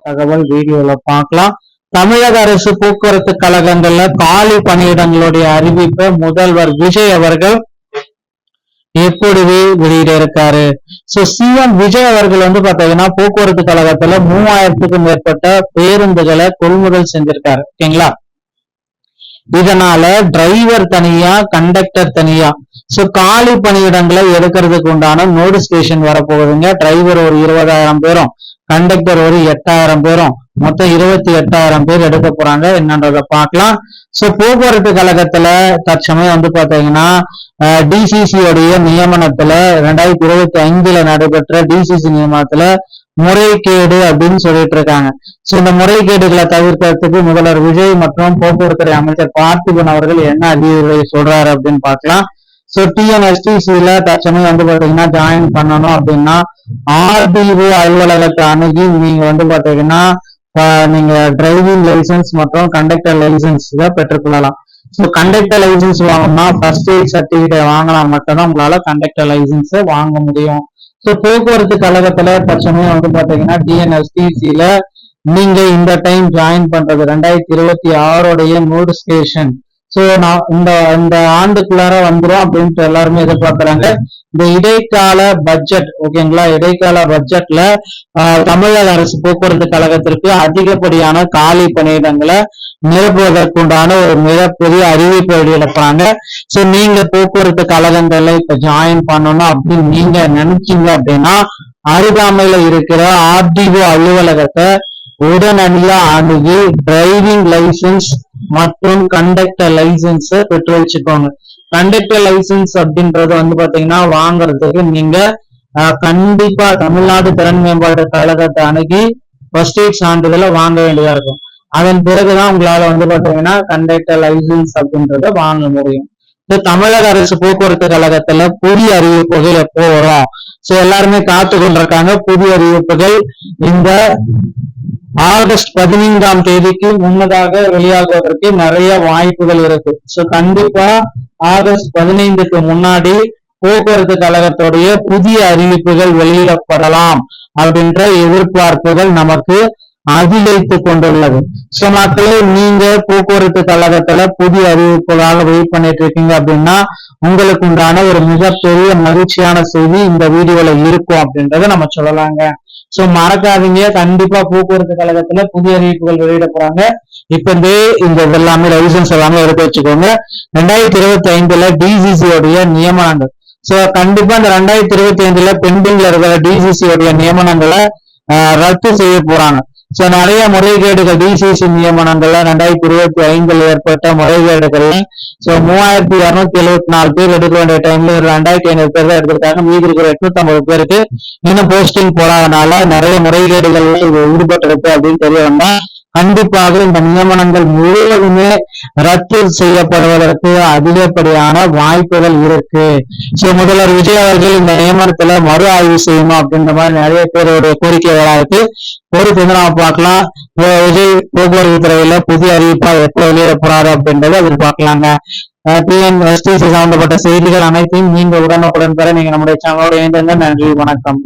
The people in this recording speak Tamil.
தகவல் வீடியோல பார்க்கலாம். தமிழக அரசு போக்குவரத்து கழகங்கள்ல காலி பணியிடங்களுடைய அறிவிப்பை முதல்வர் விஜய் அவர்கள் எப்பொழுது வெளியிட இருக்காரு. சிஎம் விஜய் அவர்கள் பாத்தீங்கன்னா போக்குவரத்து கழகத்துல 3000க்கும் மேற்பட்ட பேருந்துகளை கொள்முதல் செஞ்சிருக்காரு. ஓகேங்களா? இதனால டிரைவர் தனியா, கண்டக்டர் தனியா, காலி பணியிடங்களை எடுக்கிறதுக்கு உண்டான நோட்டிபிகேஷன் வரப்போகுதுங்க. டிரைவர் ஒரு 20,000 பேரும், கண்டக்டர் ஒரு 8,000 பேரும், மொத்தம் 28,000 பேர் எடுக்க போறாங்க. என்னன்றத பார்க்கலாம். போக்குவரத்து கழகத்துல தற்சமயம் பாத்தீங்கன்னா டிசிசி உடைய நியமனத்துல 2025 நடைபெற்ற டிசிசி நியமனத்துல முறைகேடு அப்படின்னு சொல்லிட்டு இருக்காங்க. இந்த முறைகேடுகளை தவிர்க்கிறதுக்கு முதல்வர் விஜய் மற்றும் போக்குவரத்துறை அமைச்சர் பார்த்திபன் அவர்கள் என்ன அறிவுரை சொல்றாரு அப்படின்னு பார்க்கலாம். டிஎன்எஸ்டிசில தற்சமயம் பாத்தீங்கன்னா ஜாயின் பண்ணணும் அப்படின்னா ஆர்டிஓ அலுவலகத்தை அணுகி நீங்க பாத்தீங்கன்னா நீங்க டிரைவிங் லைசன்ஸ் மற்றும் கண்டக்டர் லைசன்ஸ் பெற்றுக்கொள்ளலாம். கண்டக்டர் லைசன்ஸ் வாங்கணும்னா ஃபர்ஸ்ட் எய்ட் சர்டிபிகேட் வாங்கினா மட்டும்தான் உங்களால கண்டக்டர் லைசன்ஸ் வாங்க முடியும். போக்குவரத்து கழகத்துல தற்சமயம் பாத்தீங்கன்னா டிஎன்எஸ்டிசில நீங்க இந்த டைம் ஜாயின் பண்றது 2026 நோட்டிபிகேஷன் நான் இந்த ஆண்டுக்குள்ளார வந்துடும் அப்படின்ட்டு எல்லாருமே எதிர்பார்க்கிறாங்க. இந்த இடைக்கால பட்ஜெட், ஓகேங்களா, இடைக்கால பட்ஜெட்ல தமிழக அரசு போக்குவரத்து கழகத்திற்கு அதிகப்படியான காலி பணியிடங்களை நிரப்புவதற்குண்டான ஒரு மிகப்பெரிய அறிவிப்பை வெளியிடப்பாங்க. நீங்க போக்குவரத்து கழகங்கள்ல இப்ப ஜாயின் பண்ணணும் அப்படின்னு நீங்க நினைச்சீங்க அப்படின்னா அருகாமையில இருக்கிற ஆர்டிஓ அலுவலகத்தை உடனடியா அணுகி டிரைவிங் லைசன்ஸ் மற்றும் கண்டக்டர் லைசன்ஸ் பெற்று வச்சுக்கோங்க. கண்டக்டர் லைசன்ஸ் அப்படின்றது பாத்தீங்கன்னா வாங்குறதுக்கு நீங்க கண்டிப்பா தமிழ்நாடு திறன் மேம்பாட்டு கழகத்தை அணுகி ஃபர்ஸ்ட் எய்ட் சான்றிதழை வாங்க வேண்டியதா இருக்கும். அதன் பிறகுதான் உங்களால பாத்தீங்கன்னா கண்டக்டர் லைசன்ஸ் அப்படின்றத வாங்க முடியும். தமிழக அரசு போக்குவரத்து கழகத்துல புதிய அறிவிப்புகள் எப்போ வரும்? எல்லாருமே காத்து கொண்டிருக்காங்க. புதிய அறிவிப்புகள் இந்த ஆகஸ்ட் 15ஆம் தேதிக்கு முன்னதாக வெளியாகுவதற்கு நிறைய வாய்ப்புகள் இருக்கு. கண்டிப்பா ஆகஸ்ட் 15க்கு முன்னாடி போக்குவரத்து கழகத்துடைய புதிய அறிவிப்புகள் வெளியிடப்படலாம் அப்படின்ற எதிர்பார்ப்புகள் நமக்கு அதிகரித்துக் கொண்டுள்ளது. மக்களே, நீங்க போக்குவரத்து கழகத்துல புதிய அறிவிப்புகளாக வெயிட் பண்ணிட்டு இருக்கீங்க அப்படின்னா உங்களுக்கு உண்டான ஒரு மிகப்பெரிய மகிழ்ச்சியான செய்தி இந்த வீடியோல இருக்கும் அப்படின்றத நம்ம சொல்லலாங்க. மறக்காதீங்க, கண்டிப்பா போக்குவரத்து கழகத்துல புதிய அறிவிப்புகள் வெளியிட போறாங்க. இப்ப இந்த எல்லாமே லைசன்ஸ் எல்லாமே எடுத்து வச்சுக்கோங்க. 2025 டிசிசி உடைய நியமனங்கள், கண்டிப்பா இந்த 2025 பெண்டிங்ல இருக்கிற டிசிசி உடைய நியமனங்களை ரத்து செய்ய போறாங்க. நிறைய முறைகேடுகள் டிசிசி நியமனங்கள்ல 2025 ஏற்பட்ட முறைகேடுகள்ல 3274 பேர் எடுக்க வேண்டிய டைம்ல 2500 பேர் தான் எடுத்திருக்காங்க. மீதி இருக்கிற 850 பேருக்கு இன்னும் போஸ்டிங் போடாதனால நிறைய முறைகேடுகள் ஈடுபட்டிருக்கு அப்படின்னு தெரிய வந்தா கண்டிப்பாக இந்த நியமனங்கள் முழுவதுமே ரத்து செய்யப்படுவதற்கு அதிகப்படியான வாய்ப்புகள் இருக்கு. முதல்வர் விஜய் அவர்கள் இந்த நியமனத்துல மறு ஆய்வு செய்யணும் அப்படின்ற மாதிரி நிறைய பேருடைய கோரிக்கைகளா இருக்கு. பொறுத்து நாம பார்க்கலாம். விஜய் போக்குவரத்து துறையில புதிய அறிவிப்பா எப்ப வெளியிட போறாரு அப்படின்றத அதில் பார்க்கலாங்க. டிஎன்எஸ்டிசி சம்பந்தப்பட்ட செய்திகள் அனைத்தையும் நீங்க உடனுக்குடன் பெற நீங்க நம்முடைய சேனலோட இணைந்திருங்க. நன்றி, வணக்கம்.